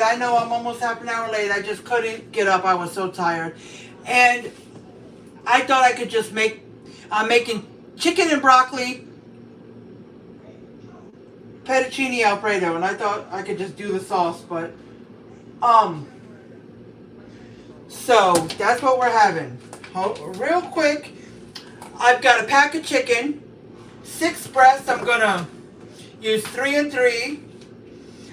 late. I know I'm almost half an hour late. I just couldn't get up. I was so tired. And I thought I could just I'm making chicken and broccoli fettuccine Alfredo, and I thought I could just do the sauce, but so that's what we're having. Real quick, I've got a pack of chicken, 6 breasts. I'm gonna use 3 and 3.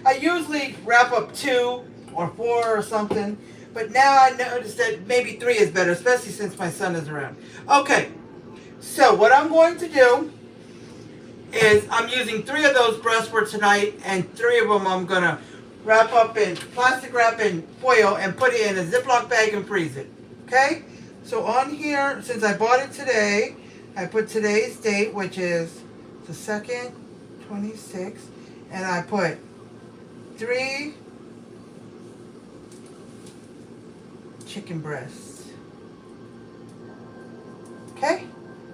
I usually wrap up 2 or 4 or something, but now I noticed that maybe 3 is better, especially since my son is around. Okay, so what I'm going to do is I'm using 3 of those breasts for tonight, and 3 of them I'm gonna wrap up in plastic wrap and foil and put it in a Ziploc bag and freeze it. Okay? So on here, since I bought it today, I put today's date, which is the 2nd, 26, and I put 3 chicken breasts. Okay?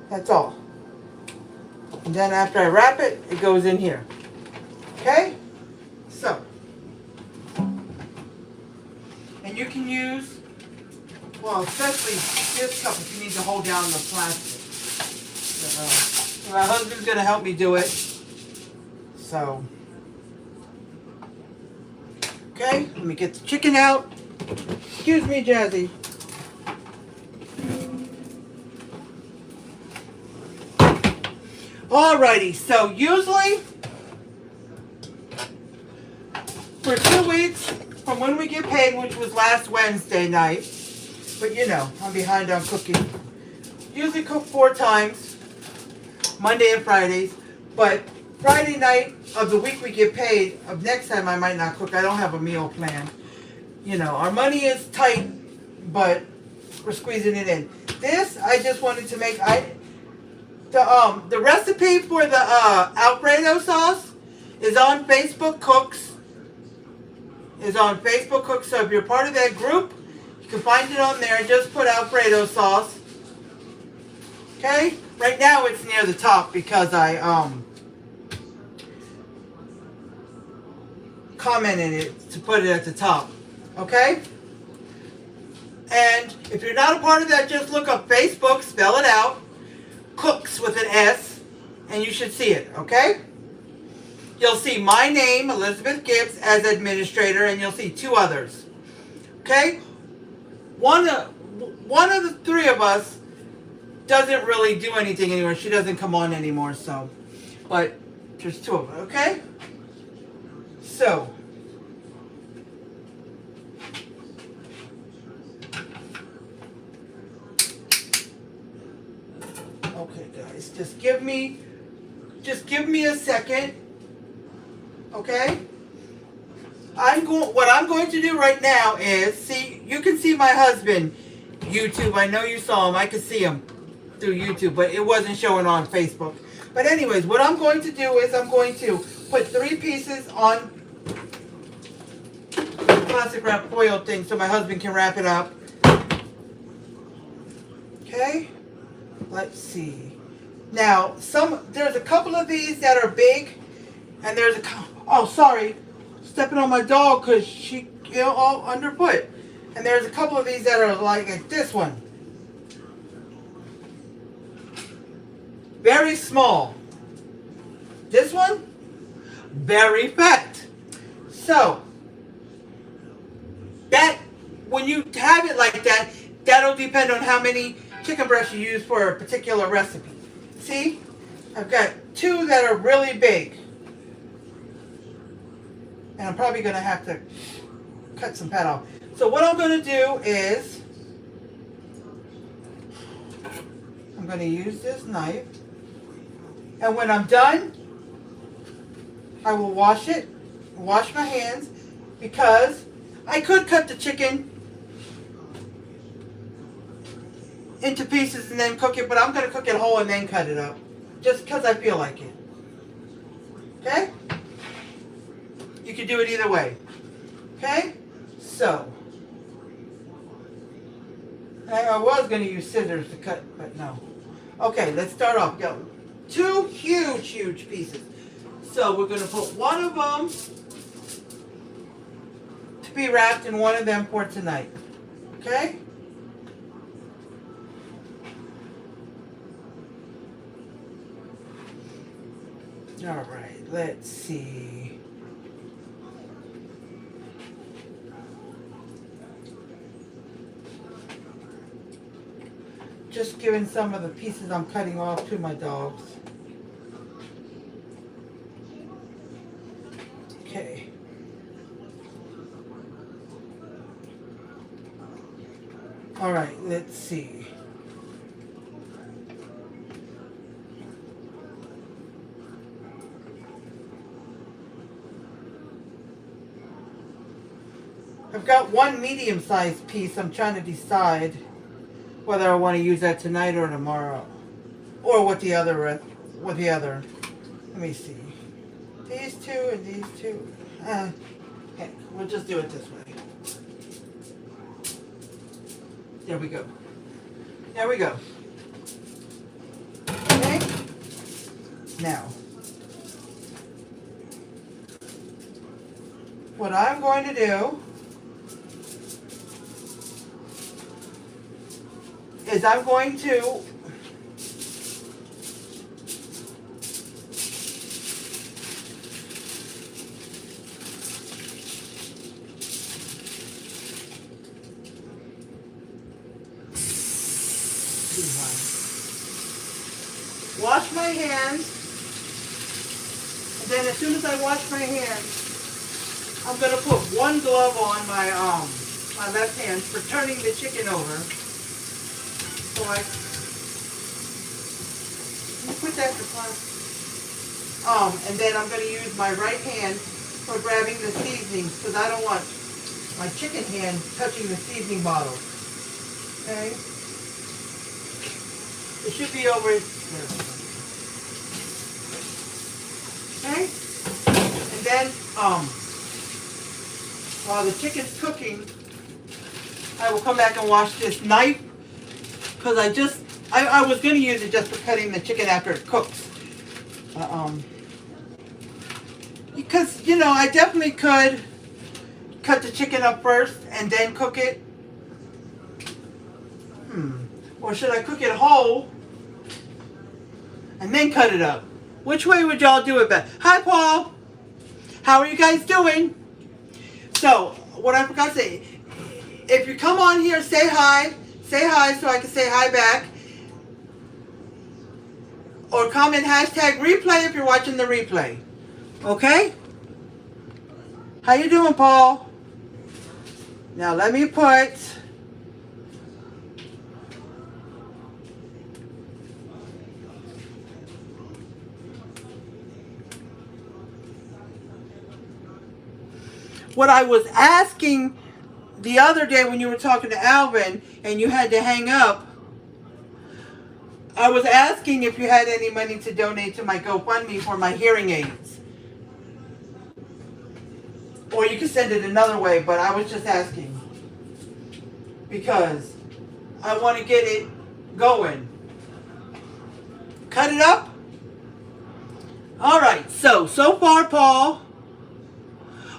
That's all. And then after I wrap it, it goes in here. Okay? So. And you can use, well, especially this cup if you need to hold down the plastic. So, my husband's going to help me do it. So. Okay, let me get the chicken out. Excuse me, Jazzy. Alrighty, so usually for 2 weeks from when we get paid, which was last Wednesday night, but you know, I'm behind on cooking. Usually cook 4 times, Monday and Fridays, but Friday night of the week we get paid, of next time I might not cook. I don't have a meal plan. You know, our money is tight, but we're squeezing it in. This, I just wanted to make, the recipe for the Alfredo sauce is on Facebook Cooks. So if you're part of that group, you can find it on there. Just put Alfredo sauce. Okay? Right now it's near the top because I commented it to put it at the top. Okay? And if you're not a part of that, just look up Facebook, spell it out. Cooks with an S, and you should see it, okay? You'll see my name, Elizabeth Gibbs, as administrator, and you'll see 2 others, okay? One of the 3 of us doesn't really do anything anymore. She doesn't come on anymore, so, but there's 2 of us, okay? So, okay, guys, just give me a second, okay? What I'm going to do right now is, you can see my husband, YouTube. I know you saw him. I could see him through YouTube, but it wasn't showing on Facebook. But anyways, what I'm going to do is I'm going to put 3 pieces on plastic wrap foil thing so my husband can wrap it up. Okay? Let's see. Now, there's a couple of these that are big, and there's sorry, stepping on my dog because she all underfoot. And there's a couple of these that are like this one. Very small. This one, very fat. So, that, when you have it like that, that'll depend on how many chicken breasts you use for a particular recipe. See? I've got 2 that are really big. And I'm probably going to have to cut some fat off. So what I'm going to do is, I'm going to use this knife. And when I'm done, I will wash my hands, because I could cut the chicken into pieces and then cook it, but I'm going to cook it whole and then cut it up, just because I feel like it. Okay? You can do it either way. Okay? So, I was going to use scissors to cut, but no. Okay, let's start off. Go. 2 huge pieces. So we're going to put one of them be wrapped in one of them for tonight. Okay? All right, let's see. Just giving some of the pieces I'm cutting off to my dogs. Okay. All right, let's see. I've got one medium-sized piece. I'm trying to decide whether I want to use that tonight or tomorrow, or what the other. Let me see. These two and these two. Heck, we'll just do it this way. There we go. There we go. Okay. Now, what I'm going to do is I'm going to wash my hands, and then as soon as I wash my hands, I'm going to put one glove on my my left hand for turning the chicken over. So I put that in the front. And then I'm going to use my right hand for grabbing the seasonings because I don't want my chicken hand touching the seasoning bottle. Okay? It should be over there. Okay? And then, while the chicken's cooking, I will come back and wash this knife because I was going to use it just for cutting the chicken after it cooks. Because, you know, I definitely could cut the chicken up first and then cook it. Or should I cook it whole and then cut it up? Which way would y'all do it better? Hi, Paul. How are you guys doing? So, what I forgot to say, if you come on here, say hi so I can say hi back. Or comment hashtag replay if you're watching the replay. Okay? How you doing, Paul? Now let me put what I was asking the other day when you were talking to Alvin and you had to hang up. I was asking if you had any money to donate to my GoFundMe for my hearing aids. Or you could send it another way, but I was just asking. Because I want to get it going. Cut it up? Alright, so far, Paul.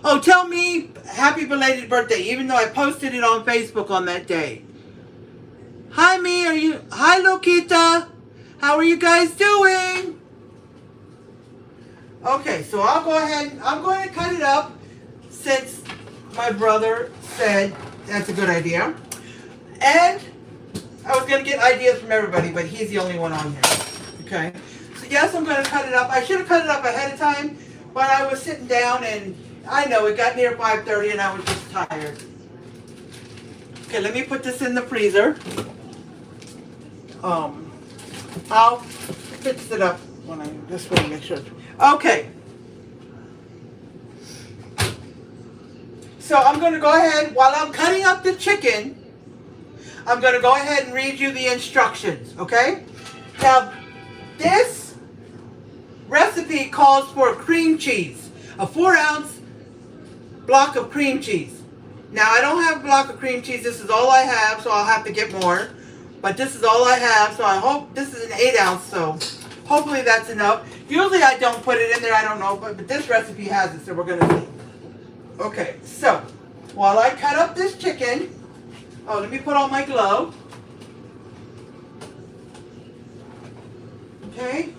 Oh, tell me happy belated birthday, even though I posted it on Facebook on that day. Hi, hi, Lokita. How are you guys doing? Okay, so I'll go ahead. I'm going to cut it up since my brother said that's a good idea. And I was going to get ideas from everybody, but he's the only one on here. Okay. So yes, I'm going to cut it up. I should have cut it up ahead of time, but I was sitting down and I know it got near 5:30 and I was just tired. Okay, let me put this in the freezer. I'll fix it up when I just want to make sure. Okay. So I'm going to go ahead, while I'm cutting up the chicken, I'm going to go ahead and read you the instructions, okay? Now, this recipe calls for cream cheese, a 4-ounce block of cream cheese. Now, I don't have a block of cream cheese. This is all I have, so I'll have to get more. But this is all I have, so I hope this is an 8-ounce, so hopefully that's enough. Usually I don't put it in there, I don't know, but this recipe has it, so we're going to see. Okay, so while I cut up this chicken. Oh, let me put on my glove. Okay.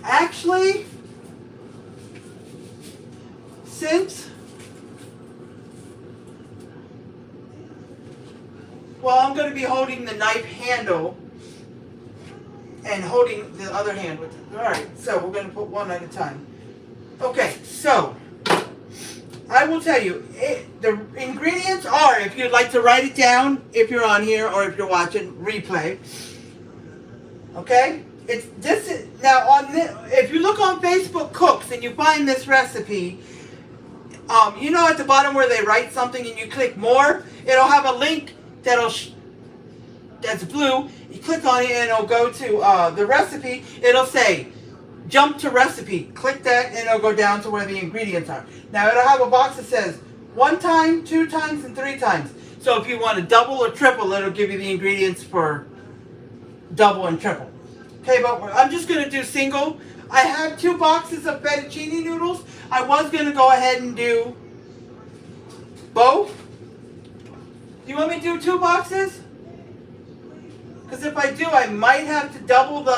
Actually, I'm going to be holding the knife handle and holding the other hand with it. Alright, so we're going to put one at a time. Okay, so I will tell you, the ingredients are, if you'd like to write it down, if you're on here or if you're watching replay. Okay? If you look on Facebook Cooks and you find this recipe, you know at the bottom where they write something and you click more, it'll have a link that's blue. You click on it and it'll go to the recipe. It'll say jump to recipe. Click that and it'll go down to where the ingredients are. Now it'll have a box that says 1 time, 2 times, and 3 times. So if you want to double or triple, it'll give you the ingredients for double and triple. Okay, but I'm just going to do single. I have 2 boxes of fettuccine noodles. I was going to go ahead and do both. Do you want me to do 2 boxes? Because if I do, I might have to double the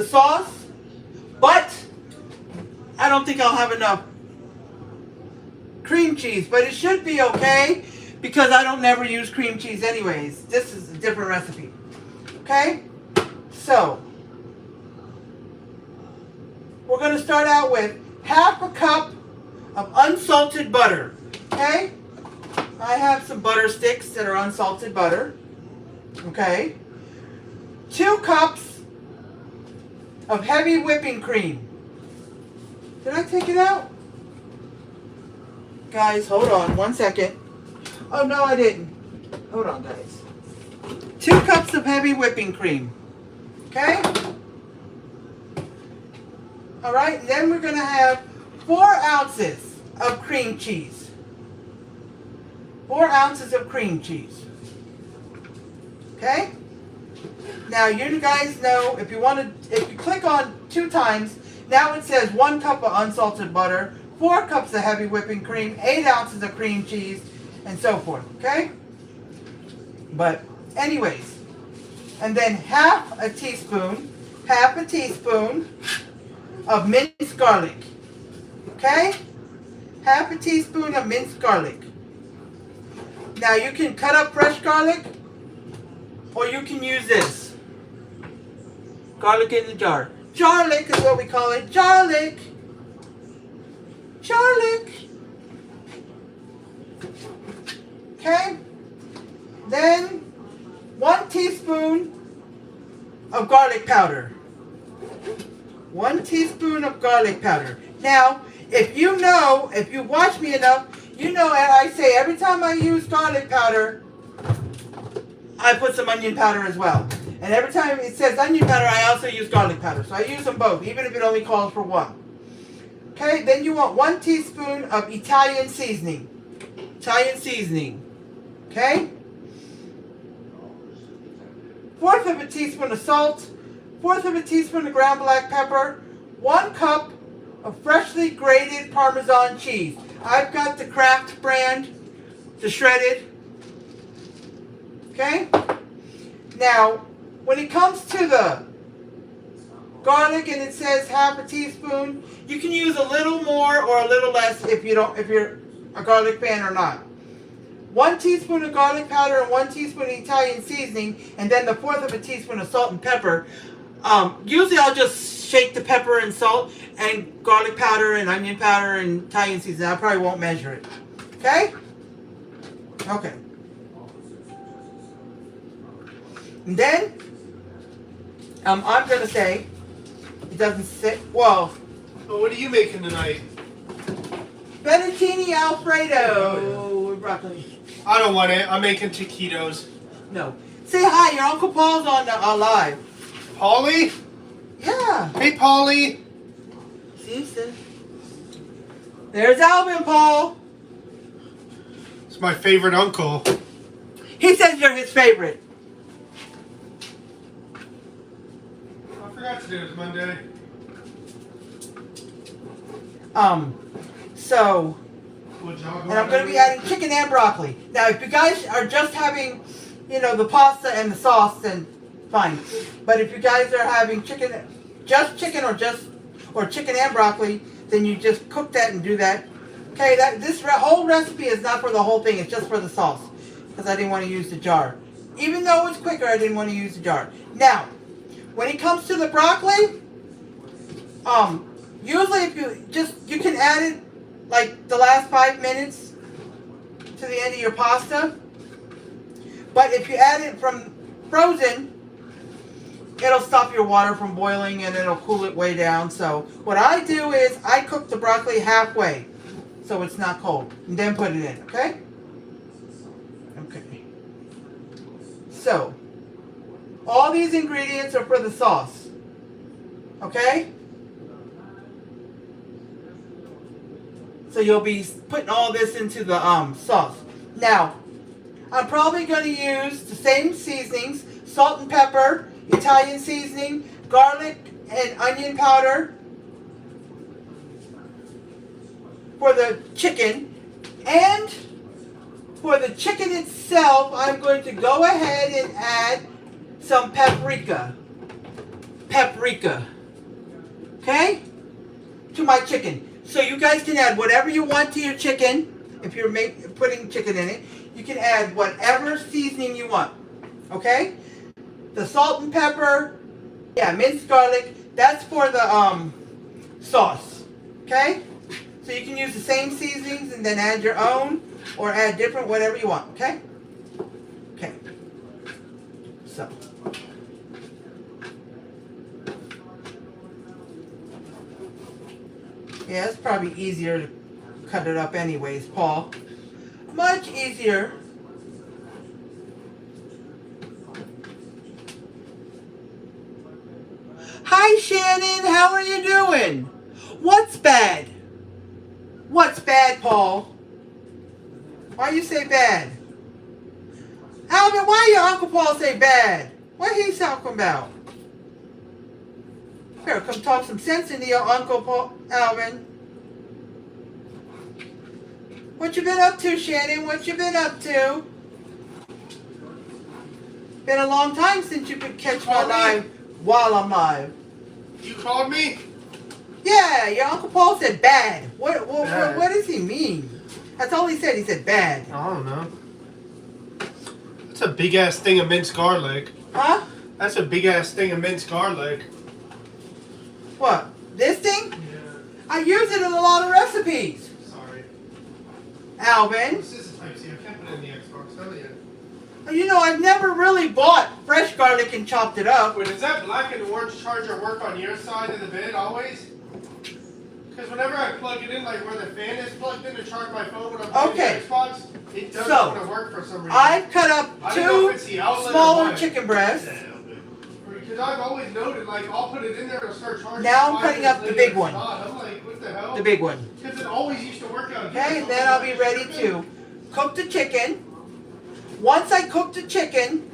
sauce. But I don't think I'll have enough cream cheese. But it should be okay because I don't never use cream cheese anyways. This is a different recipe. Okay? So, we're going to start out with half a cup of unsalted butter. Okay? I have some butter sticks that are unsalted butter. Okay? 2 cups of heavy whipping cream. Did I take it out? Guys, hold on 1 second. Oh, no, I didn't. Hold on, guys. 2 cups of heavy whipping cream. Okay? Alright, then we're going to have 4 ounces of cream cheese. 4 ounces of cream cheese. Okay? Now, you guys know, if you click on 2 times, now it says 1 cup of unsalted butter, 4 cups of heavy whipping cream, 8 ounces of cream cheese, and so forth. Okay? But, anyways, and then half a teaspoon of minced garlic. Okay? Half a teaspoon of minced garlic. Now you can cut up fresh garlic or you can use this. Garlic in the jar. Jarlic is what we call it. Jarlic. Jarlic. Okay? Then 1 teaspoon of garlic powder. 1 teaspoon of garlic powder. Now, if you watch me enough, you know, and I say every time I use garlic powder, I put some onion powder as well. And every time it says onion powder, I also use garlic powder. So I use them both, even if it only calls for 1. Okay, then you want 1 teaspoon of Italian seasoning. Italian seasoning. Okay? 1/4 of a teaspoon of salt. 1/4 of a teaspoon of ground black pepper. 1 cup of freshly grated Parmesan cheese. I've got the Kraft brand, the shredded. Okay? Now, when it comes to the garlic and it says half a teaspoon, you can use a little more or a little less if you're a garlic fan or not. 1 teaspoon of garlic powder and 1 teaspoon of Italian seasoning, and then the 1/4 of a teaspoon of salt and pepper. Usually I'll just shake the pepper and salt and garlic powder and onion powder and Italian seasoning. I probably won't measure it. Okay? Okay. And then, I'm going to say, it doesn't say, well. Well, what are you making tonight? Fettuccine Alfredo with broccoli. I don't want it. I'm making taquitos. No. Say hi. Your Uncle Paul's on live. Paulie? Yeah. Hey, Paulie. See, sis. There's Alvin, Paul. It's my favorite uncle. He says you're his favorite. I forgot forgot today was Monday. So, Would y'all go and I'm going to be adding chicken and broccoli. Now, if you guys are just having, you know, the pasta and the sauce, then fine. But if you guys are having chicken, just chicken or chicken and broccoli, then you just cook that and do that. Okay, this whole recipe is not for the whole thing. It's just for the sauce because I didn't want to use the jar. Even though it's quicker, I didn't want to use the jar. Now, when it comes to the broccoli, usually if you can add it like the last 5 minutes to the end of your pasta. But if you add it from frozen, it'll stop your water from boiling and it'll cool it way down. So what I do is I cook the broccoli halfway so it's not cold and then put it in, okay? Okay. So all these ingredients are for the sauce, okay? So you'll be putting all this into the sauce. Now, I'm probably going to use the same seasonings, salt and pepper, Italian seasoning, garlic and onion powder for the chicken. And for the chicken itself, I'm going to go ahead and add some paprika. Okay? To my chicken. So you guys can add whatever you want to your chicken. If you're putting chicken in it, you can add whatever seasoning you want. Okay? The salt and pepper, yeah, minced garlic, that's for the sauce. Okay? So you can use the same seasonings and then add your own or add different, whatever you want. Okay? Okay. So. Yeah, it's probably easier to cut it up anyways, Paul. Much easier. Hi, Shannon. How are you doing? What's bad? What's bad, Paul? Why you say bad? Alvin, why your Uncle Paul say bad? What he talking about? Here, come talk some sense into your Uncle Paul, Alvin. What you been up to, Shannon? What you been up to? Been a long time since you could catch my live while I'm live. You called me? Yeah, your Uncle Paul said bad. What does he mean? That's all he said. He said bad. I don't know. That's a big ass thing of minced garlic. Huh? That's a big ass thing of minced garlic. What? This thing? Yeah. I use it in a lot of recipes. Sorry. Alvin. This is a Type-C. I can't put it in the Xbox. Tell you. You know, I've never really bought fresh garlic and chopped it up. Wait, does that black and orange charger work on your side of the bed always? Because whenever I plug it in, like where the fan is plugged in to charge my phone when I'm playing the Xbox, it doesn't want to work for some reason. I've cut up 2 smaller chicken breasts. Because I've always noted, like, I'll put it in there and start charging. Now I'm cutting up the big one. I'm like, what the hell? The big one. Because it always used to work out. Okay, and then I'll be ready to cook the chicken. Once I cook the chicken,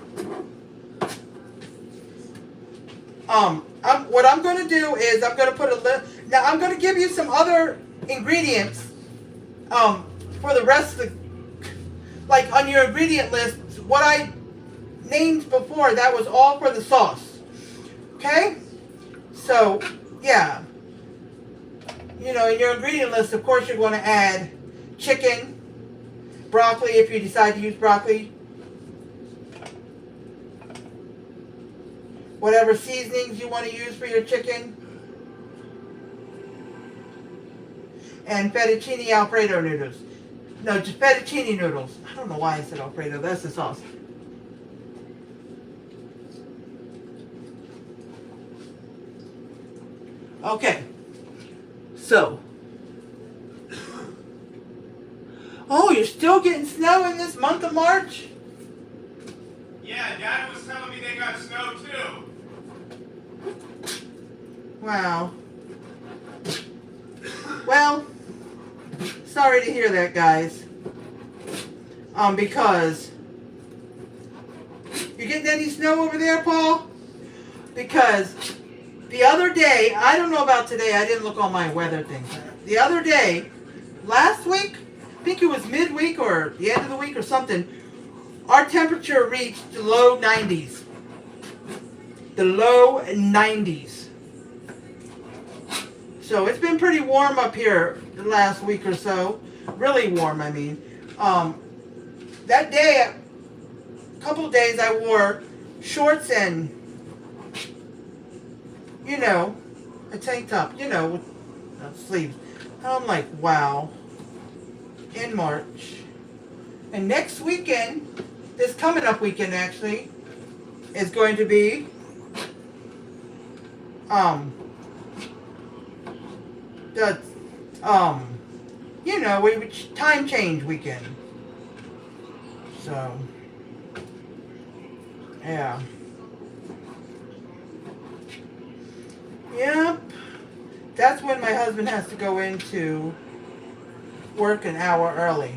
what I'm going to do is I'm going to put a little. Now I'm going to give you some other ingredients for the rest of the, like on your ingredient list. What I named before, that was all for the sauce. Okay, so yeah, you know, in your ingredient list, of course, you're going to add chicken, broccoli if you decide to use broccoli, whatever seasonings you want to use for your chicken, and fettuccine Alfredo noodles. No, just fettuccine noodles. I don't know why I said Alfredo. That's the sauce. Okay. So. Oh, you're still getting snow in this month of March? Yeah, Dad was telling me they got snow too. Wow. Well, sorry to hear that, guys. Because you getting any snow over there, Paul? Because The other day, I don't know about today, I didn't look on my weather thing. The other day, last week, I think it was midweek or the end of the week or something, our temperature reached the low 90s. The low 90s. So it's been pretty warm up here the last week or so. Really warm, I mean. That day, a couple of days, I wore shorts and, you know, a tank top, you know, with sleeves. I'm like, wow. In March. And next weekend, this coming up weekend actually, is going to be the you know, time change weekend. So yeah. Yep. That's when my husband has to go into work an hour early.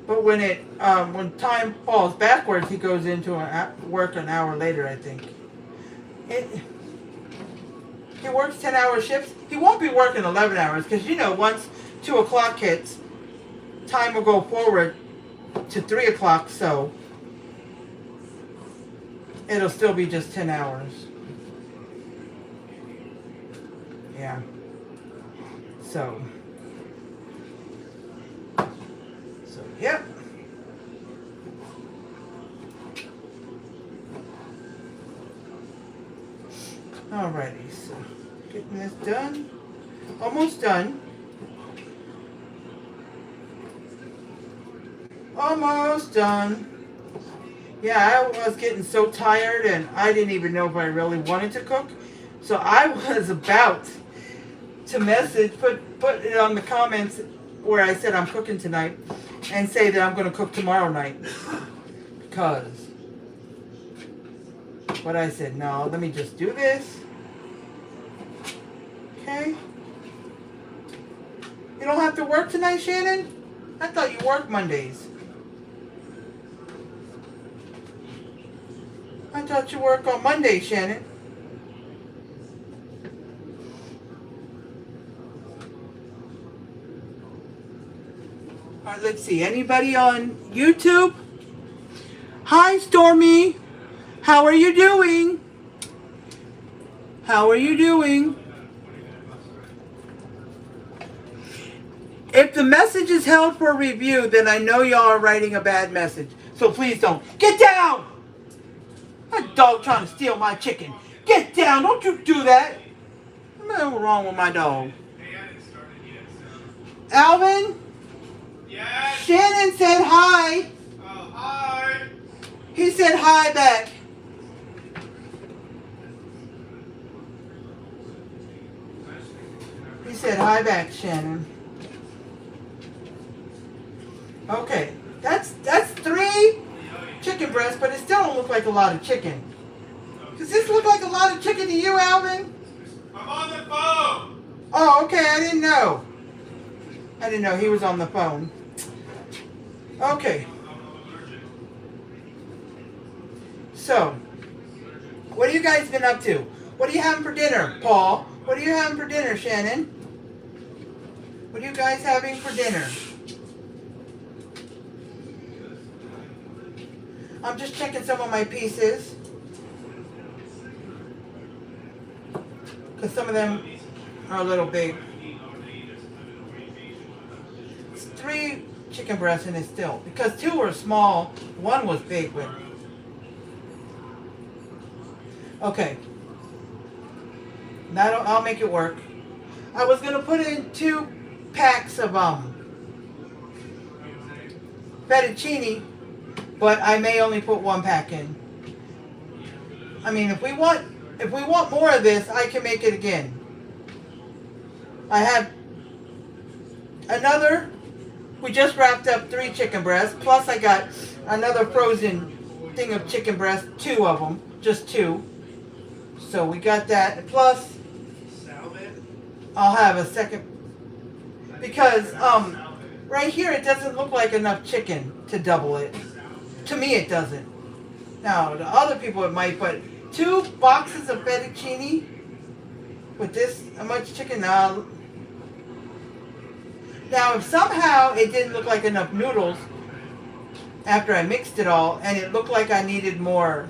But when time falls backwards, he goes into work an hour later, I think. He works 10-hour shifts. He won't be working 11 hours because, you know, once 2 o'clock hits, time will go forward to 3 o'clock, so it'll still be just 10 hours. Yeah. So, yep. Alrighty, so getting this done. Almost done. Almost done. Yeah, I was getting so tired and I didn't even know if I really wanted to cook. So I was about to put it on the comments where I said I'm cooking tonight and say that I'm going to cook tomorrow night. Because, but I said, no, let me just do this. Okay. You don't have to work tonight, Shannon? I thought you worked Mondays. I thought you work on Monday, Shannon. All right, let's see. Anybody on YouTube? Hi, Stormy. How are you doing? How are you doing? If the message is held for review, then I know y'all are writing a bad message. So please don't. Get down! That dog trying to steal my chicken. Get down! Don't you do that! What's wrong with my dog? Alvin? Yes? Shannon said hi. Oh, hi. He said hi back. He said hi back, Shannon. Okay, that's 3 chicken breasts, but it still don't look like a lot of chicken. Does this look like a lot of chicken to you, Alvin? I'm on the phone. Oh, okay, I didn't know. I didn't know he was on the phone. Okay. So, what have you guys been up to? What are you having for dinner, Paul? What are you having for dinner, Shannon? What are you guys having for dinner? I'm just checking some of my pieces. Because some of them are a little big. It's 3 chicken breasts in it still. Because 2 were small, 1 was big. But okay. I'll make it work. I was going to put in 2 packs of fettuccine, but I may only put 1 pack in. I mean, if we want more of this, I can make it again. I have another. We just wrapped up 3 chicken breasts. Plus, I got another frozen thing of chicken breasts, 2 of them, just 2. So we got that. Plus, I'll have a second because right here it doesn't look like enough chicken to double it. To me, it doesn't. Now, the other people it might, but 2 boxes of fettuccine with this much chicken. Now, if somehow it didn't look like enough noodles after I mixed it all, and it looked like I needed more,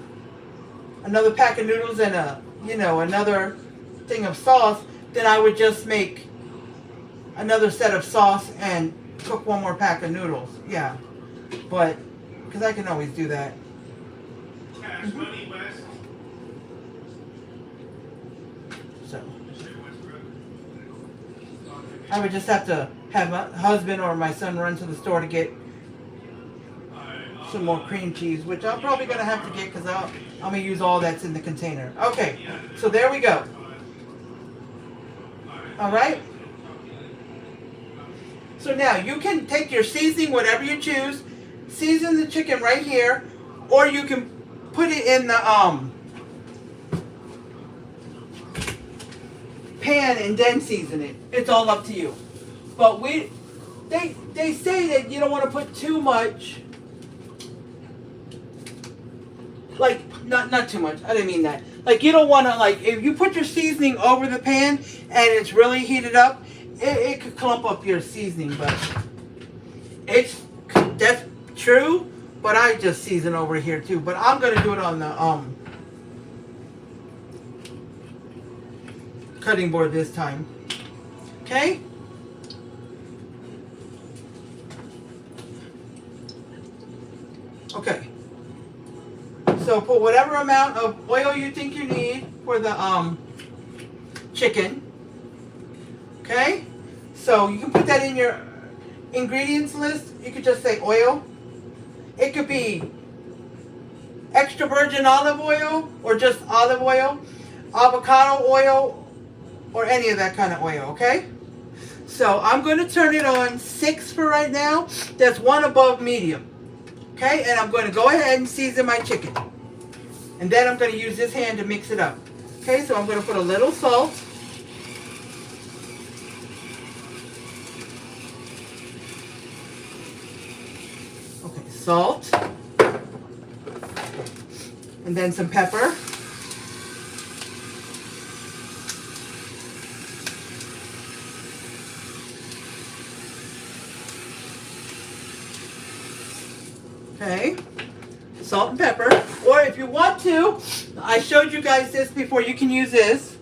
another pack of noodles and another thing of sauce, then I would just make another set of sauce and cook 1 more pack of noodles. Yeah, but because I can always do that. Cash money, West. So I would just have to have my husband or my son run to the store to get some more cream cheese, which I'm probably going to have to get because I'm going to use all that's in the container. Okay, so there we go. All right. So now you can take your seasoning, whatever you choose, season the chicken right here, or you can put it in the pan and then season it. It's all up to you. But they say that you don't want to put too much. Like not too much. I didn't mean that. Like you don't want to, like, if you put your seasoning over the pan and it's really heated up, it could clump up your seasoning. But that's true. But I just season over here too. But I'm gonna do it on the cutting board this time. Okay. Okay. So put whatever amount of oil you think you need for the chicken. Okay? So you can put that in your ingredients list. You could just say oil. It could be extra virgin olive oil or just olive oil, avocado oil, or any of that kind of oil, okay? So I'm going to turn it on 6 for right now. That's 1 above medium. Okay, and I'm going to go ahead and season my chicken. And then I'm going to use this hand to mix it up. Okay, so I'm going to put a little salt. Okay, salt. And then some pepper. Okay, salt and pepper. Or if you want to, I showed you guys this before, you can use this.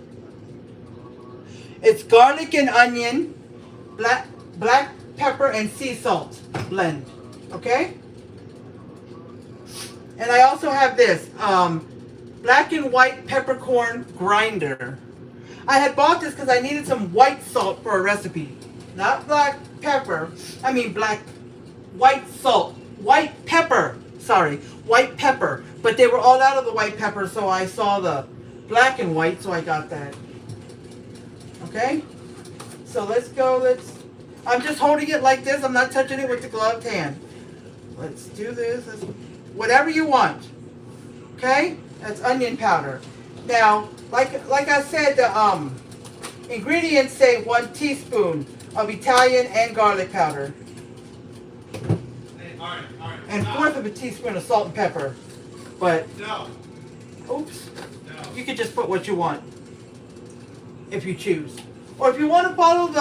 It's garlic and onion, black pepper and sea salt blend. Okay? And I also have this, black and white peppercorn grinder. I had bought this because I needed some white salt for a recipe. Not black pepper, I mean white salt. White pepper, sorry, white pepper. But they were all out of the white pepper, so I saw the black and white, so I got that. Okay? So let's go, I'm just holding it like this. I'm not touching it with the gloved hand. Let's do this. Whatever you want. Okay? That's onion powder. Now, like I said, the ingredients say 1 teaspoon of Italian and garlic powder. All right. And 1/4 of a teaspoon of salt and pepper. But, No. oops. No. You could just put what you want. If you choose. Or if you want to follow the,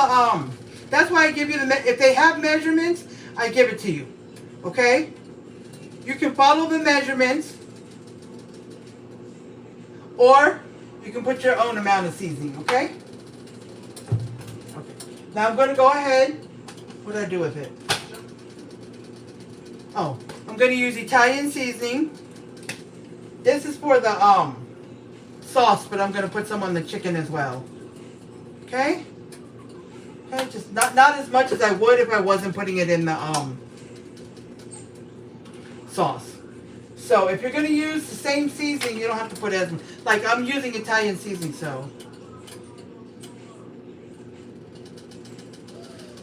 that's why I give you if they have measurements, I give it to you. Okay? You can follow the measurements. Or you can put your own amount of seasoning. Okay? Okay. Now I'm going to go ahead. What did I do with it? Oh, I'm going to use Italian seasoning. This is for the sauce, but I'm going to put some on the chicken as well. Okay? Okay, just not as much as I would if I wasn't putting it in the sauce. So if you're going to use the same seasoning, you don't have to put as much. Like I'm using Italian seasoning, so.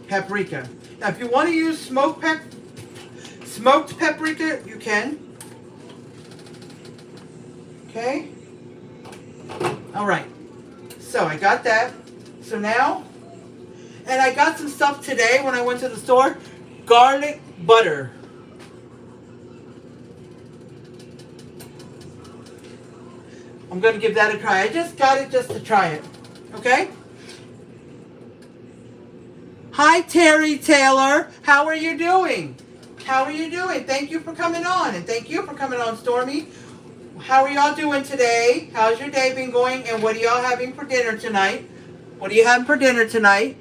Paprika. Now if you want to use smoked paprika, you can. Okay? Alright. So I got that. So now, and I got some stuff today when I went to the store. Garlic butter. I'm going to give that a try. I just got it just to try it. Okay? Hi, Terry Taylor. How are you doing? How are you doing? Thank you for coming on. And thank you for coming on, Stormy. How are y'all doing today? How's your day been going? And what are y'all having for dinner tonight? What are you having for dinner tonight?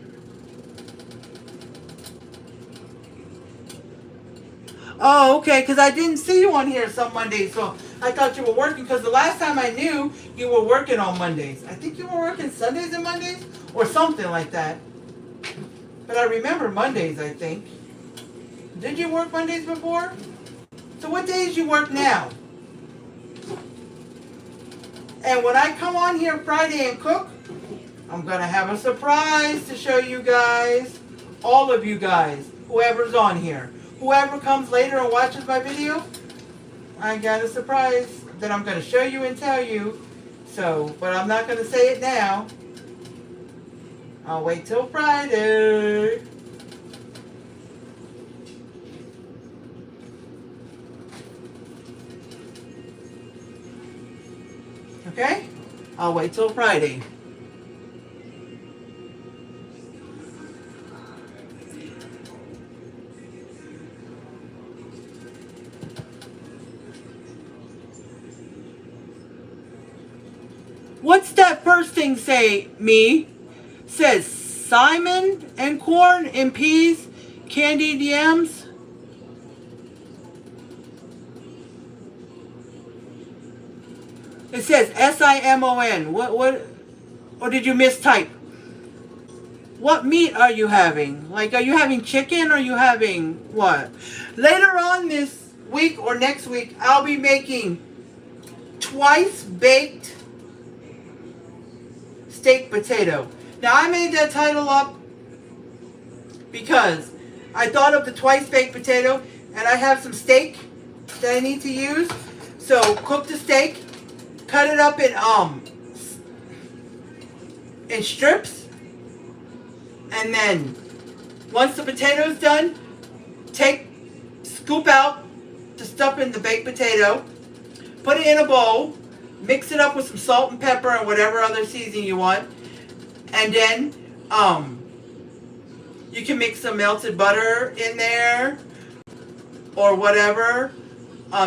Oh, okay, because I didn't see you on here some Mondays, so I thought you were working, because the last time I knew, you were working on Mondays. I think you were working Sundays and Mondays, or something like that. But I remember Mondays, I think. Did you work Mondays before? So what days you work now? And when I come on here Friday and cook, I'm going to have a surprise to show you guys. All of you guys, whoever's on here. Whoever comes later and watches my video, I got a surprise that I'm going to show you and tell you. So, but I'm not going to say it now. I'll wait till Friday. Okay? I'll wait till Friday. What's that first thing say, me? Says Simon and corn and peas, candied yams. It says S-I-M-O-N. What, or did you mistype? What meat are you having? Like, are you having chicken or are you having what? Later on this week or next week, I'll be making twice baked steak potato. Now, I made that title up because I thought of the twice baked potato and I have some steak that I need to use. So, cook the steak, cut it up in strips, and then once the potato's done, scoop out the stuff in the baked potato, put it in a bowl, mix it up with some salt and pepper and whatever other seasoning you want. And then you can mix some melted butter in there or whatever.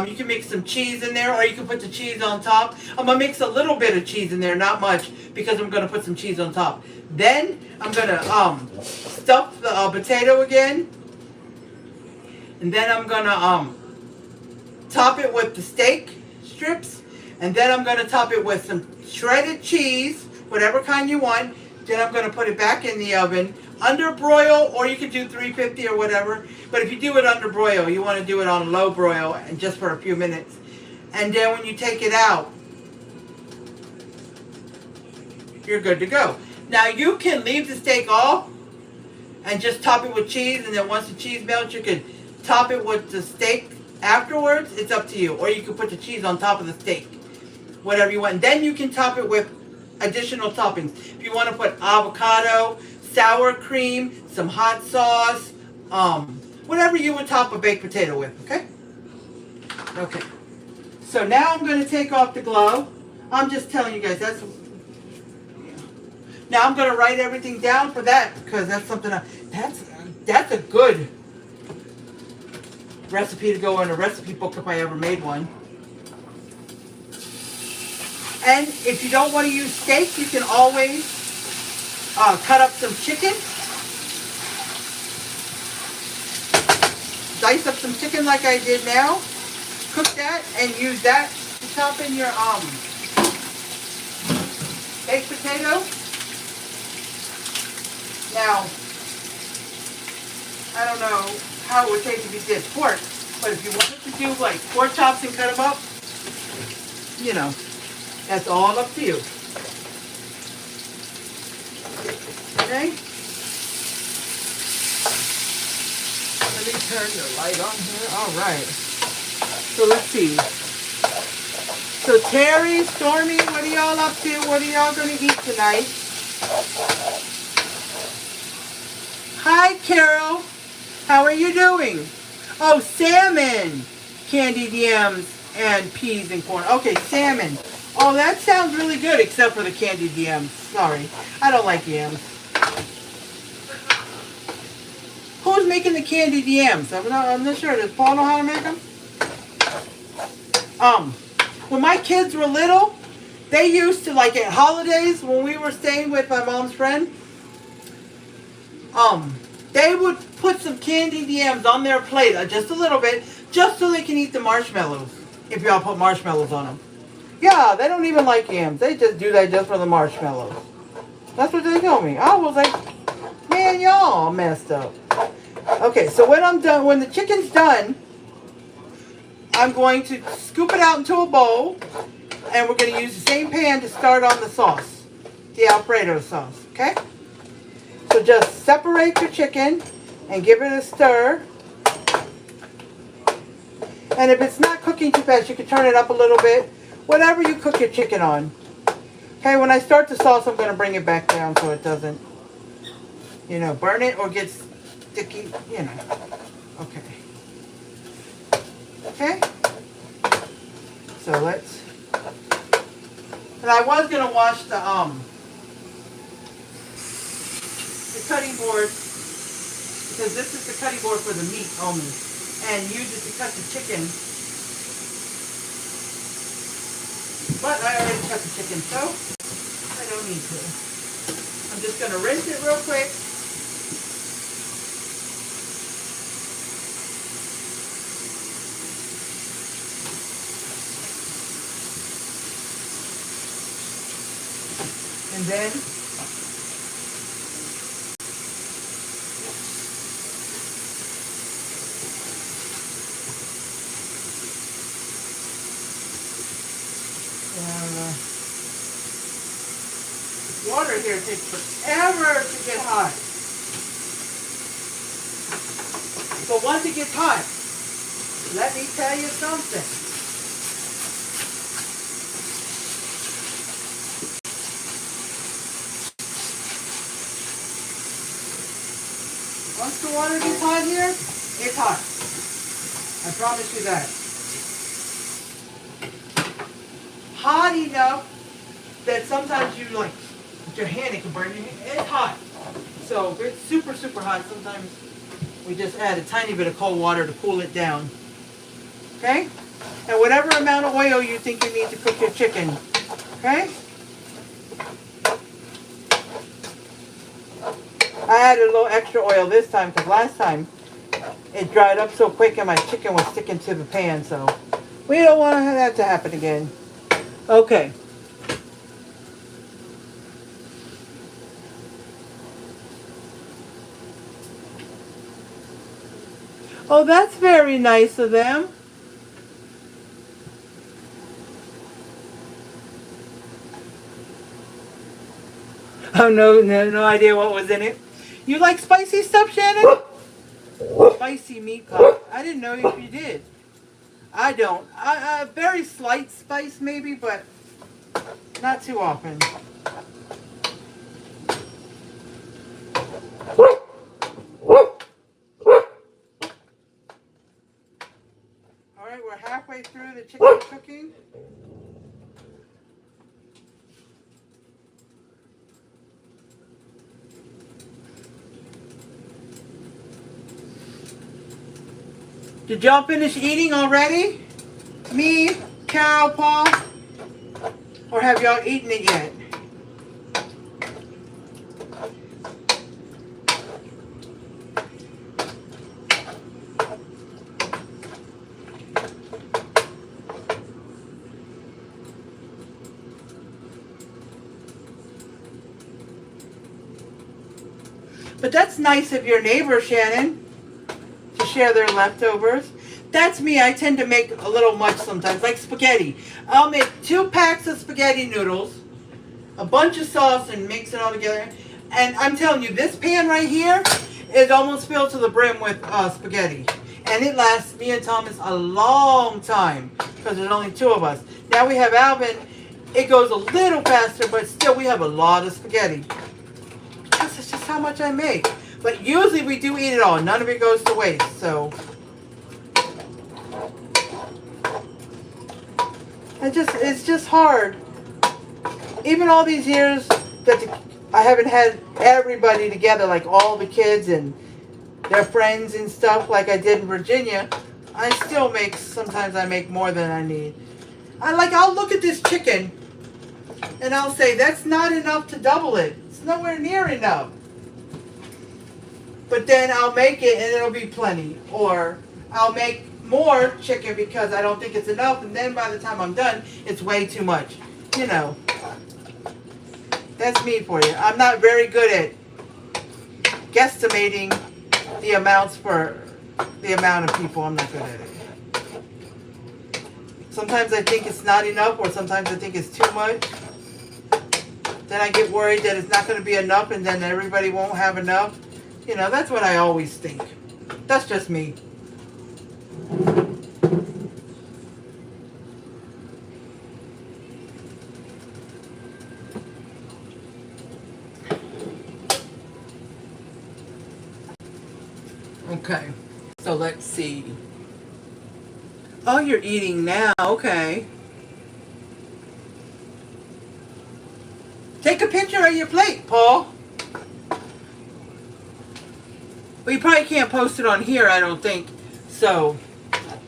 You can mix some cheese in there, or you can put the cheese on top. I'm going to mix a little bit of cheese in there, not much, because I'm going to put some cheese on top. Then I'm going to stuff the potato again. And then I'm going to top it with the steak strips. And then I'm going to top it with some shredded cheese, whatever kind you want. Then I'm going to put it back in the oven, under broil, or you could do 350 or whatever. But if you do it under broil, you want to do it on low broil and just for a few minutes. And then when you take it out, you're good to go. Now you can leave the steak off and just top it with cheese. And then once the cheese melts, you can top it with the steak afterwards. It's up to you. Or you can put the cheese on top of the steak. Whatever you want. And then you can top it with additional toppings. If you want to put avocado, sour cream, some hot sauce, whatever you would top a baked potato with, okay? Okay. So now I'm going to take off the glove. I'm just telling you guys, now I'm going to write everything down for that, because that's something, that's a good recipe to go in a recipe book if I ever made one. And if you don't want to use steak, you can always cut up some chicken. Dice up some chicken like I did now. Cook that and use that to top in your baked potato. Now, I don't know how it would taste if you did pork, but if you wanted to do like pork chops and cut them up, you know, that's all up to you. Okay? Let me turn the light on here. All right. So let's see. So Terry, Stormy, what are y'all up to? What are y'all going to eat tonight? Hi, Carol. How are you doing? Oh, salmon, candied yams, and peas and corn. Okay, salmon. Oh, that sounds really good, except for the candied yams. Sorry, I don't like yams. Who's making the candied yams? I'm not sure. Does Paul know how to make them? When my kids were little, they used to, like at holidays when we were staying with my mom's friend, they would put some candied yams on their plate, just a little bit, just so they can eat the marshmallows. If y'all put marshmallows on them. Yeah, they don't even like yams. They just do that just for the marshmallows. That's what they told me. I was like, man, y'all messed up. Okay, so when I'm done, when the chicken's done, I'm going to scoop it out into a bowl, and we're going to use the same pan to start on the sauce, the Alfredo sauce, okay? So just separate your chicken and give it a stir. And if it's not cooking too fast, you can turn it up a little bit. Whatever you cook your chicken on. Okay, when I start the sauce, I'm going to bring it back down so it doesn't, burn it or get sticky, Okay. Okay? So let's... And I was going to wash the cutting board, because this is the cutting board for the meat only, and use it to cut the chicken. But I already cut the chicken, so I don't need to. I'm just going to rinse it real quick. And then water here takes forever to get hot. But once it gets hot, let me tell you something. Once the water gets hot here, it's hot. I promise you that. Hot enough that sometimes you with your hand, it can burn your hand. It's hot. So if it's super, super hot, sometimes we just add a tiny bit of cold water to cool it down. Okay? And whatever amount of oil you think you need to cook your chicken. Okay? I added a little extra oil this time because last time it dried up so quick and my chicken was sticking to the pan. So we don't want that to happen again. Okay. Oh, that's very nice of them. Oh, no idea what was in it. You like spicy stuff, Shannon? Spicy meat pie. I didn't know if you did. I don't. Very slight spice maybe, but not too often. Alright, we're halfway through the chicken cooking. Did y'all finish eating already? Me, Carol, Paul? Or have y'all eaten it yet? But that's nice of your neighbor, Shannon, to share their leftovers. That's me. I tend to make a little much sometimes, like spaghetti. I'll make 2 packs of spaghetti noodles, a bunch of sauce, and mix it all together. And I'm telling you, this pan right here is almost filled to the brim with spaghetti. And it lasts me and Thomas a long time because there's only 2 of us. Now we have Alvin. It goes a little faster, but still we have a lot of spaghetti. That's just how much I make. But usually we do eat it all. None of it goes to waste. So it's just hard even all these years that I haven't had everybody together, like all the kids and their friends and stuff like I did in Virginia, I still make, sometimes I make more than I need. I'll look at this chicken and I'll say, that's not enough to double it. It's nowhere near enough. But then I'll make it and it'll be plenty. Or I'll make more chicken because I don't think it's enough, and then by the time I'm done, it's way too much. You know, that's me for you. I'm not very good at guesstimating the amounts for the amount of people. I'm not good at it. Sometimes I think it's not enough, or sometimes I think it's too much. Then I get worried that it's not going to be enough, and then everybody won't have enough. You know, that's what I always think. That's just me. Okay, so let's see. Oh, you're eating now. Okay. Take a picture of your plate, Paul. Well, you probably can't post it on here, I don't think. So,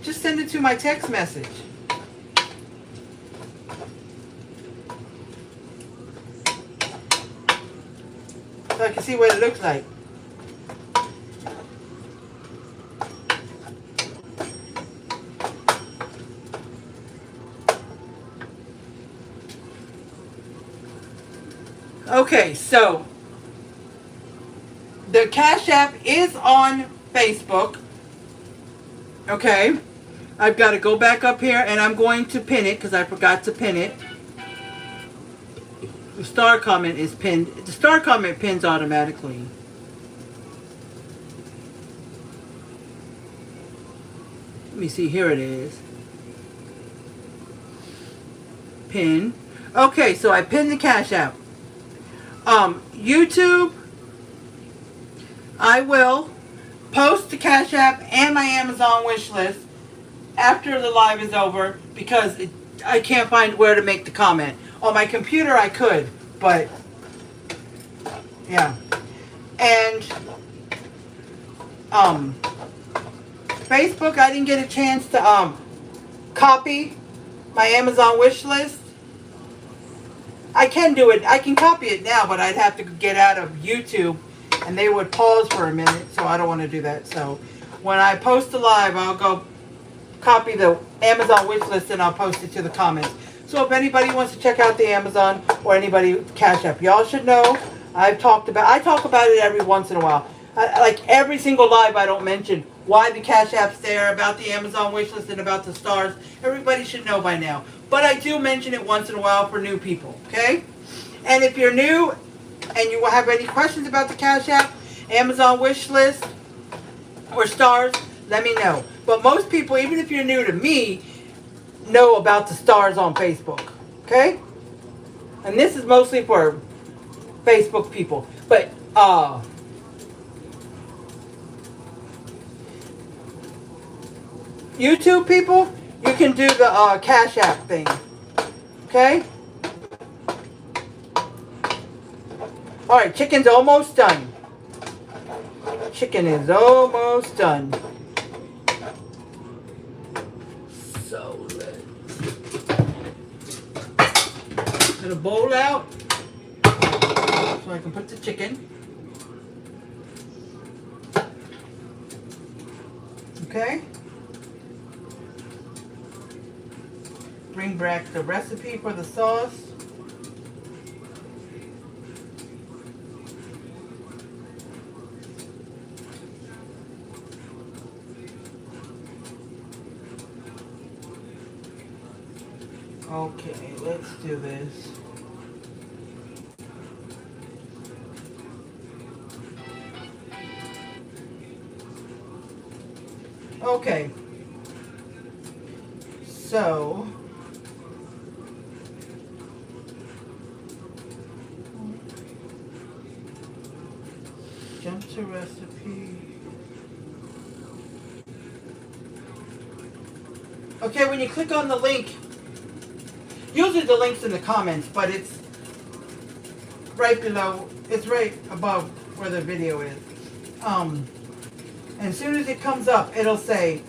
just send it to my text message. So I can see what it looks like. Okay, so the Cash App is on Facebook. Okay, I've got to go back up here and I'm going to pin it because I forgot to pin it. The star comment is pinned. The star comment pins automatically. Let me see, here it is. Pin. Okay, so I pinned the Cash App. YouTube, I will post the Cash App and my Amazon wish list after the live is over because I can't find where to make the comment. On my computer I could, but yeah. And Facebook, I didn't get a chance to copy my Amazon wish list. I can do it. I can copy it now, but I'd have to get out of YouTube and they would pause for a minute, so I don't want to do that. So when I post a live, I'll go copy the Amazon wish list and I'll post it to the comments. So if anybody wants to check out the Amazon or anybody Cash App, y'all should know I talk about it every once in a while. Like every single live, I don't mention why the Cash App's there, about the Amazon wish list, and about the stars. Everybody should know by now. But I do mention it once in a while for new people, okay? And if you're new and you have any questions about the Cash App, Amazon wish list, or stars, let me know. But most people, even if you're new to me, know about the stars on Facebook, okay? And this is mostly for Facebook people. But, YouTube people, you can do the Cash App thing. Okay? Alright, chicken's almost done. Chicken is almost done. So let's get a bowl out so I can put the chicken. Okay? Bring back the recipe for the sauce. Okay, let's do this. Okay. So jump to recipe. Okay, when you click on the link, usually the link's in the comments, but it's right below. It's right above where the video is. And as soon as it comes up, it'll say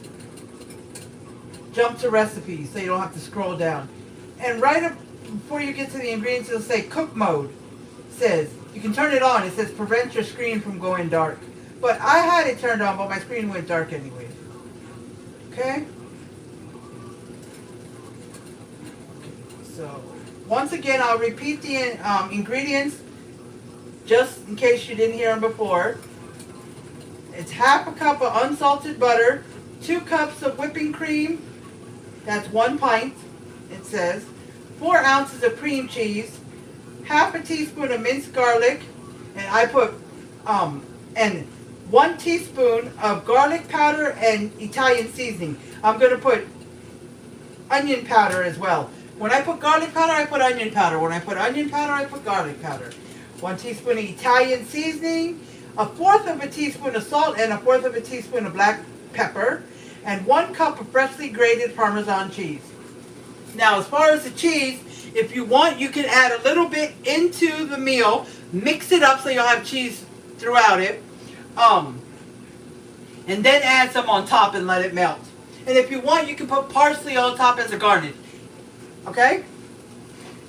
jump to recipes, so you don't have to scroll down. And right up before you get to the ingredients, it'll say cook mode. It says you can turn it on. It says prevent your screen from going dark. But I had it turned on, but my screen went dark anyway. Okay? So once again, I'll repeat the ingredients just in case you didn't hear them before. It's half a cup of unsalted butter, 2 cups of whipping cream, that's 1 pint, it says, 4 ounces of cream cheese, half a teaspoon of minced garlic, and I put, and 1 teaspoon of garlic powder and Italian seasoning. I'm going to put onion powder as well. When I put garlic powder, I put onion powder. When I put onion powder, I put garlic powder. 1 teaspoon of Italian seasoning, 1/4 of a teaspoon of salt, and 1/4 of a teaspoon of black pepper, and 1 cup of freshly grated Parmesan cheese. Now, as far as the cheese, if you want, you can add a little bit into the meal, mix it up so you'll have cheese throughout it, and then add some on top and let it melt. And if you want, you can put parsley on top as a garnish. Okay?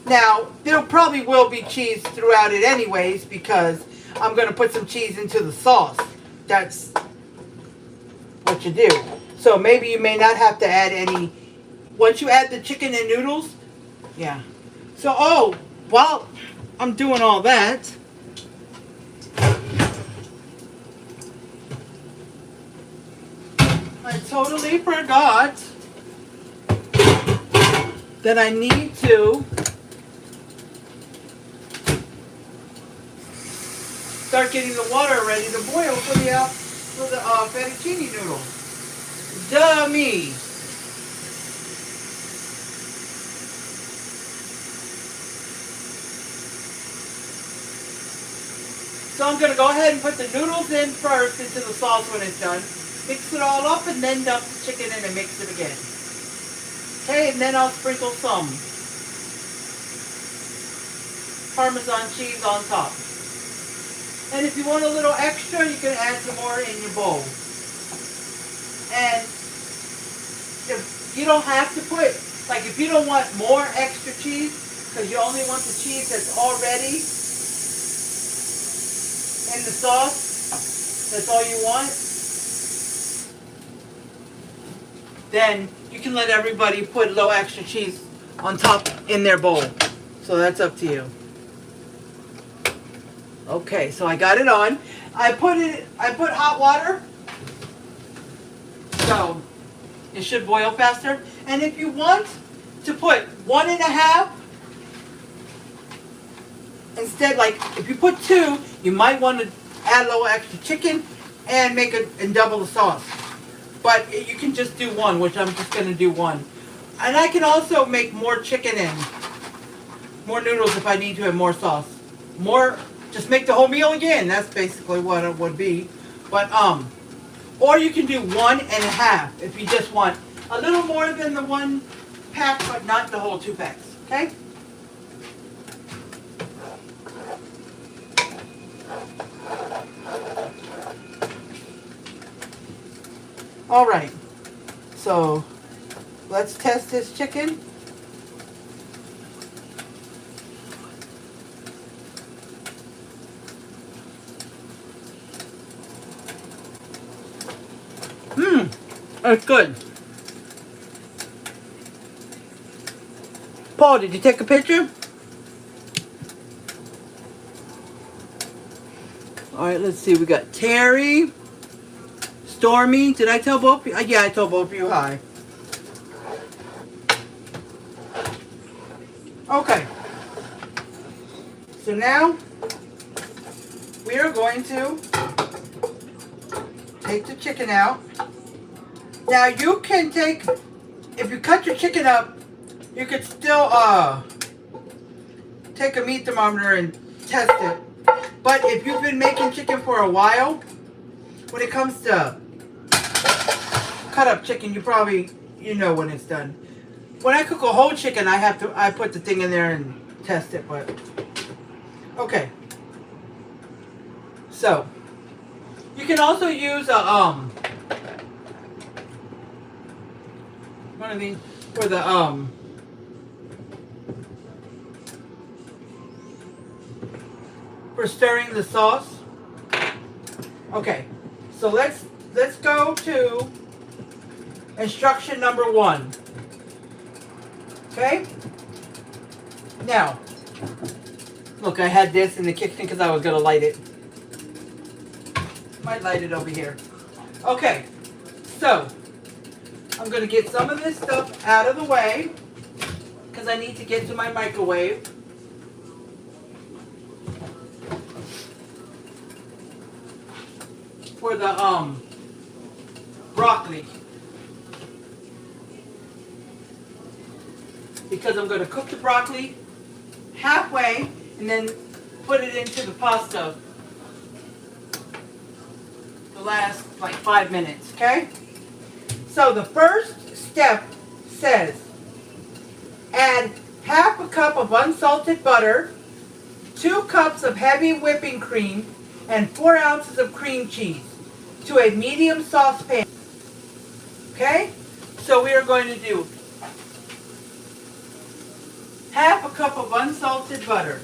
Now, there probably will be cheese throughout it anyways because I'm going to put some cheese into the sauce. That's what you do. So maybe you may not have to add any. Once you add the chicken and noodles, yeah. So, while I'm doing all that, I totally forgot that I need to start getting the water ready to boil for the fettuccine noodles. Dummy. So I'm going to go ahead and put the noodles in first into the sauce when it's done. Mix it all up and then dump the chicken in and mix it again. Okay, and then I'll sprinkle some Parmesan cheese on top. And if you want a little extra, you can add some more in your bowl. And if you don't have to put, like if you don't want more extra cheese, because you only want the cheese that's already in the sauce, that's all you want, then you can let everybody put a little extra cheese on top in their bowl. So that's up to you. Okay, so I got it on. I put hot water, so it should boil faster. And if you want to put 1.5, instead, like if you put 2, you might want to add a little extra chicken and make it and double the sauce. But you can just do 1, which I'm just going to do 1. And I can also make more chicken and more noodles if I need to, and more sauce. Just make the whole meal again. That's basically what it would be. But, or you can do 1.5 if you just want a little more than the 1 pack, but not the whole 2 packs. Okay? All right. So, let's test this chicken. That's good. Paul, did you take a picture? All right, let's see. We got Terry, Stormy. Did I tell both of you? Yeah, I told both of you hi. Okay. So now we are going to take the chicken out. Now you can take, if you cut your chicken up, you could still take a meat thermometer and test it. But if you've been making chicken for a while, when it comes to cut up chicken, you know when it's done. When I cook a whole chicken, I put the thing in there and test it. But Okay. So you can also use a one of these for the for stirring the sauce. Okay. So let's go to instruction number 1. Okay? Now, look, I had this in the kitchen because I was going to light it. Might light it over here. Okay, so I'm going to get some of this stuff out of the way because I need to get to my microwave. For the broccoli. Because I'm going to cook the broccoli halfway and then put it into the pasta the last like 5 minutes, okay? So the first step says add half a cup of unsalted butter, 2 cups of heavy whipping cream, and 4 ounces of cream cheese to a medium saucepan. Okay? So we are going to do half a cup of unsalted butter.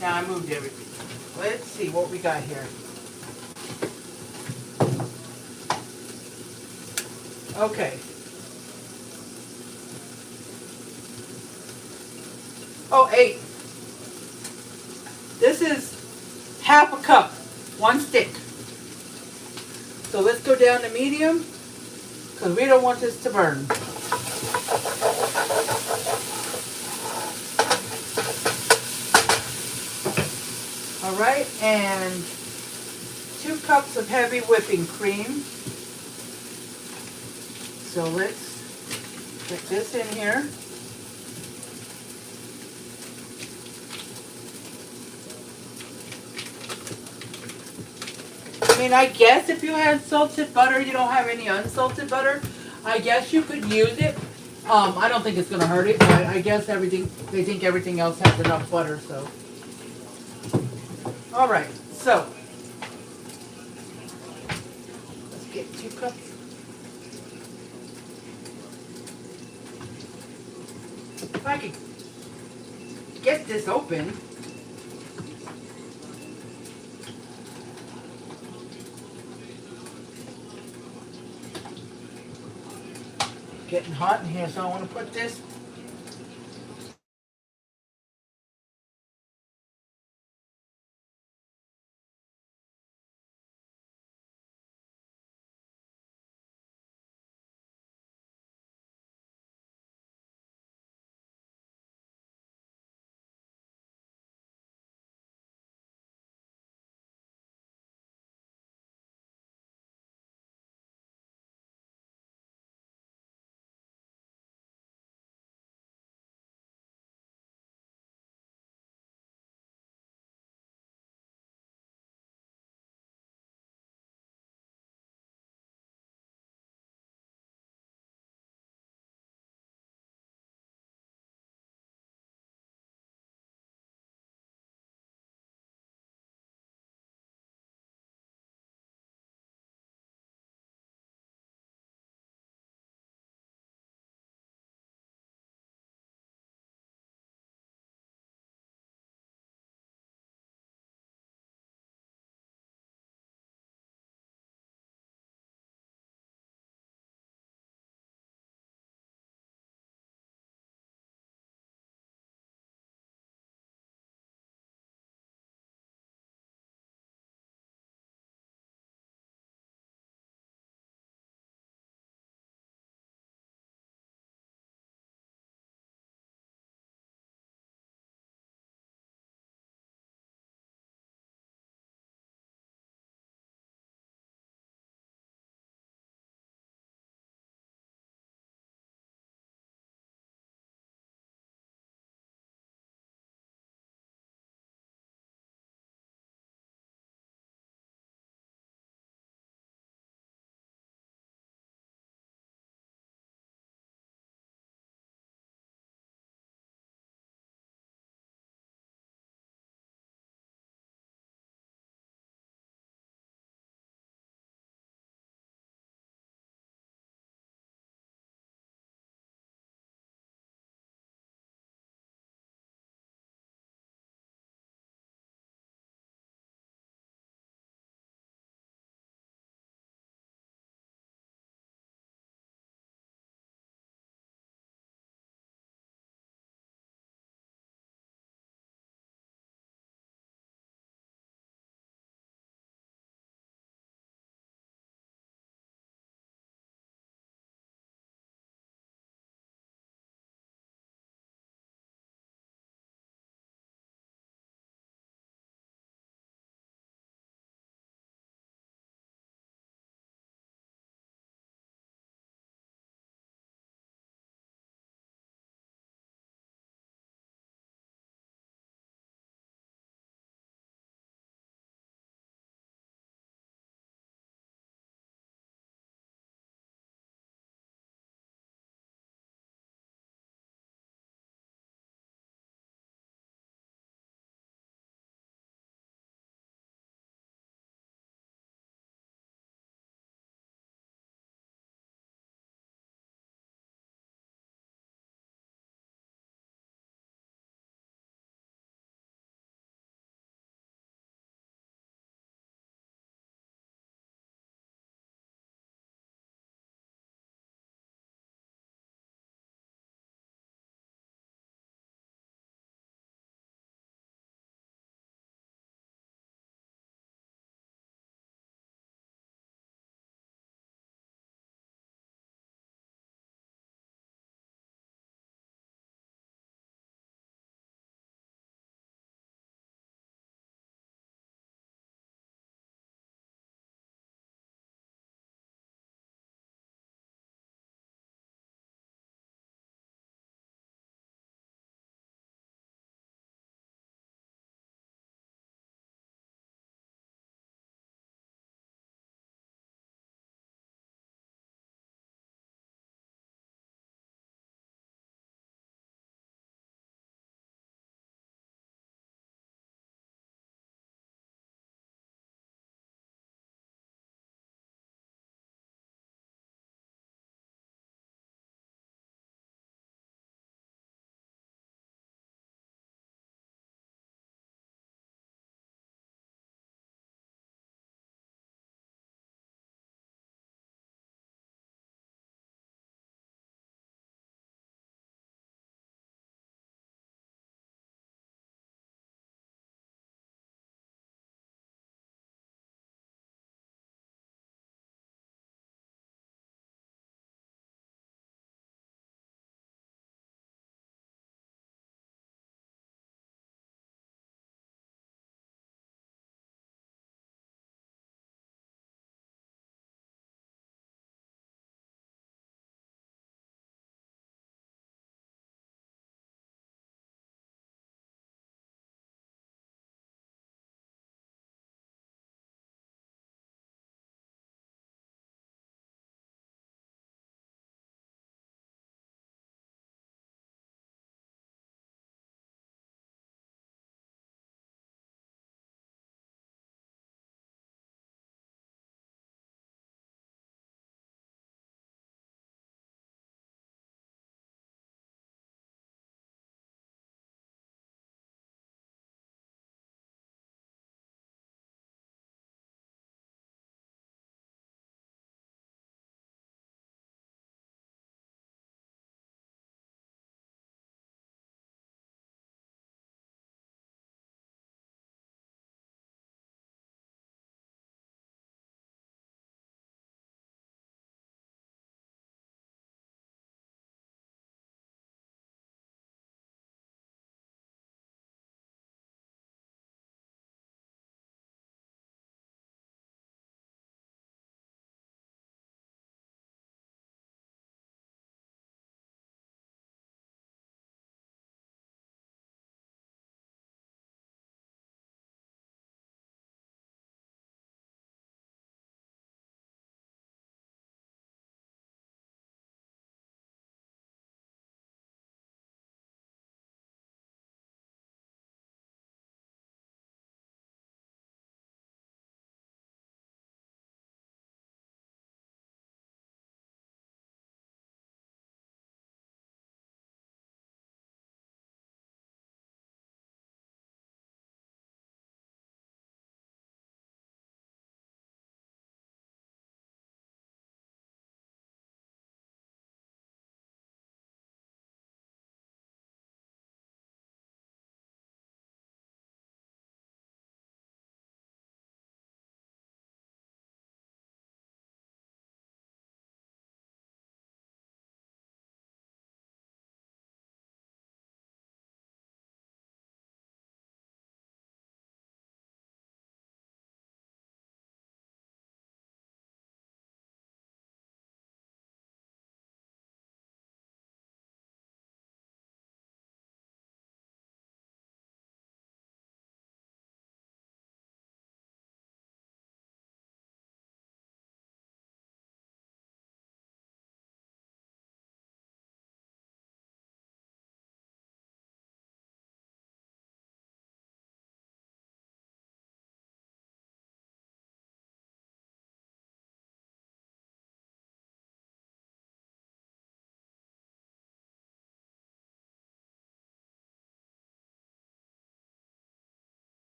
Now I moved everything. Let's see what we got here. Okay. Oh, 8. This is half a cup, 1 stick. So let's go down to medium because we don't want this to burn. All right, and 2 cups of heavy whipping cream. So let's put this in here. I mean, I guess if you had salted butter, you don't have any unsalted butter, I guess you could use it. I don't think it's going to hurt it, but I guess they think everything else has enough butter, so. All right, so let's get 2 cups. If I could get this open. Getting hot in here, so I want to put this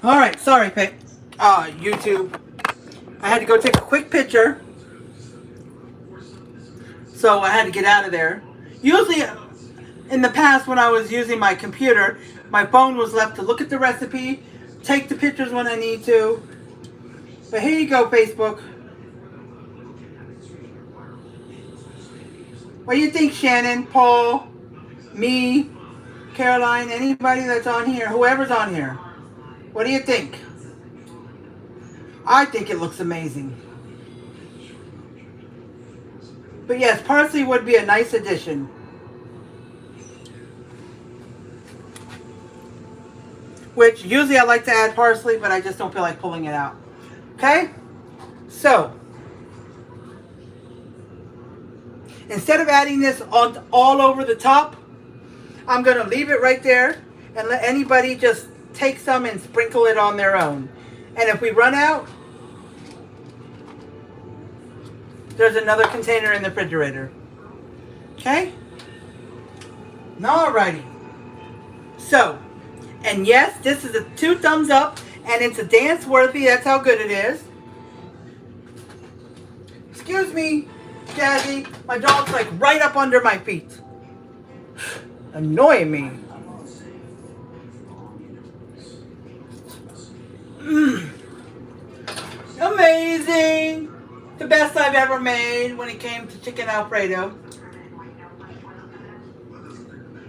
Alright, sorry, YouTube. I had to go take a quick picture. So I had to get out of there. Usually, in the past when I was using my computer, my phone was left to look at the recipe, take the pictures when I need to. But here you go, Facebook. What do you think, Shannon, Paul, me, Caroline, anybody that's on here, whoever's on here? What do you think? I think it looks amazing. But yes, parsley would be a nice addition. Which usually I like to add parsley, but I just don't feel like pulling it out. Okay? So, instead of adding this on all over the top, I'm going to leave it right there and let anybody just take some and sprinkle it on their own. And if we run out, there's another container in the refrigerator. Okay? Alrighty. So, and yes, this is a 2 thumbs up, and it's a dance worthy. That's how good it is. Excuse me, Jazzy. My dog's like right up under my feet. Annoying me. Amazing. The best I've ever made when it came to chicken Alfredo.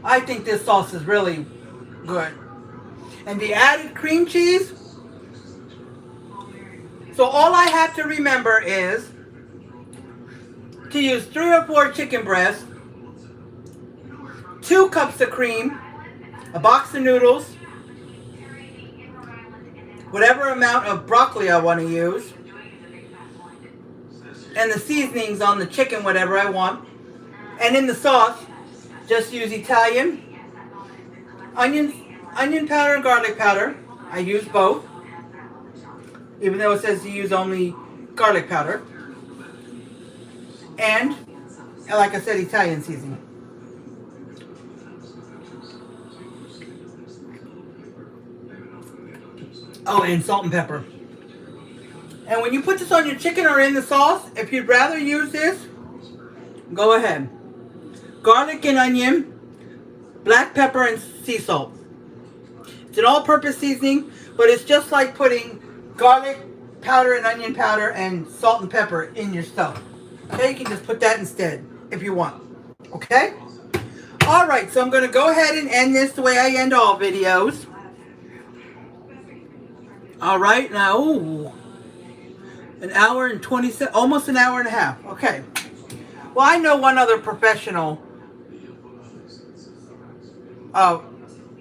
I think this sauce is really good. And the added cream cheese. So all I have to remember is to use 3 or 4 chicken breasts, 2 cups of cream, a box of noodles, whatever amount of broccoli I want to use, and the seasonings on the chicken, whatever I want. And in the sauce, just use Italian, onion powder and garlic powder. I use both, even though it says to use only garlic powder. And, like I said, Italian seasoning. Oh, and salt and pepper. And when you put this on your chicken or in the sauce, if you'd rather use this, go ahead. Garlic and onion, black pepper and sea salt. It's an all-purpose seasoning, but it's just like putting garlic powder and onion powder and salt and pepper in your stuff. Okay, you can just put that instead if you want. Okay? Alright, so I'm going to go ahead and end this the way I end all videos. Alright, now, ooh, an hour and 27, almost an hour and a half. Okay. Well, I know one other professional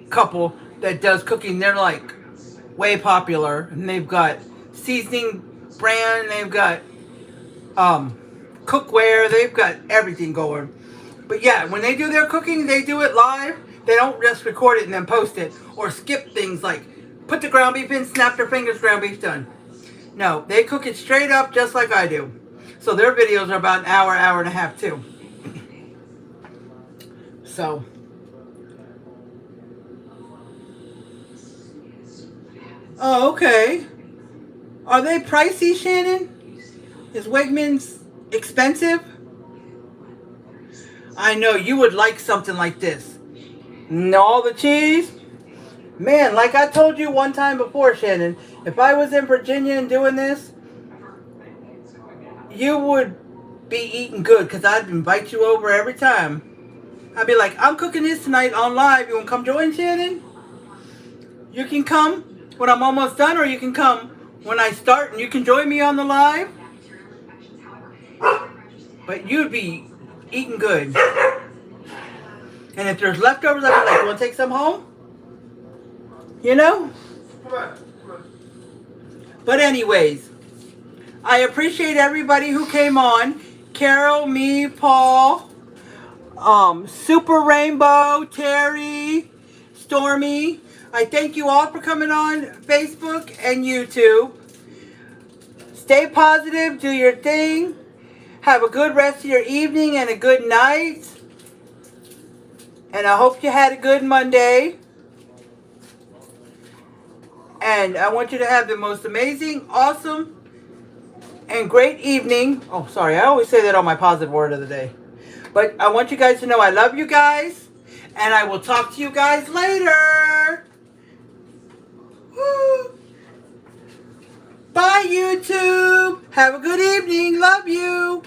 couple that does cooking. They're like way popular, and they've got seasoning brand, they've got cookware, they've got everything going. But yeah, when they do their cooking, they do it live. They don't just record it and then post it or skip things like put the ground beef in, snap their fingers, ground beef done. No, they cook it straight up just like I do. So their videos are about an hour, hour and a half too. So, oh, okay. Are they pricey, Shannon? Is Wegmans expensive? I know you would like something like this. All the cheese? Man, like I told you one time before, Shannon, if I was in Virginia and doing this, you would be eating good because I'd invite you over every time. I'd be like, I'm cooking this tonight on live. You want to come join, Shannon? You can come when I'm almost done, or you can come when I start and you can join me on the live. But you'd be eating good. And if there's leftovers, I'd be like, you want to take some home? You know? Come on. But anyways, I appreciate everybody who came on. Carol, me, Paul, Super Rainbow, Terry, Stormy. I thank you all for coming on Facebook and YouTube. Stay positive, do your thing. Have a good rest of your evening and a good night. And I hope you had a good Monday. And I want you to have the most amazing, awesome, and great evening. Oh, sorry. I always say that on my positive word of the day. But I want you guys to know I love you guys. And I will talk to you guys later. Woo. Bye, YouTube. Have a good evening. Love you.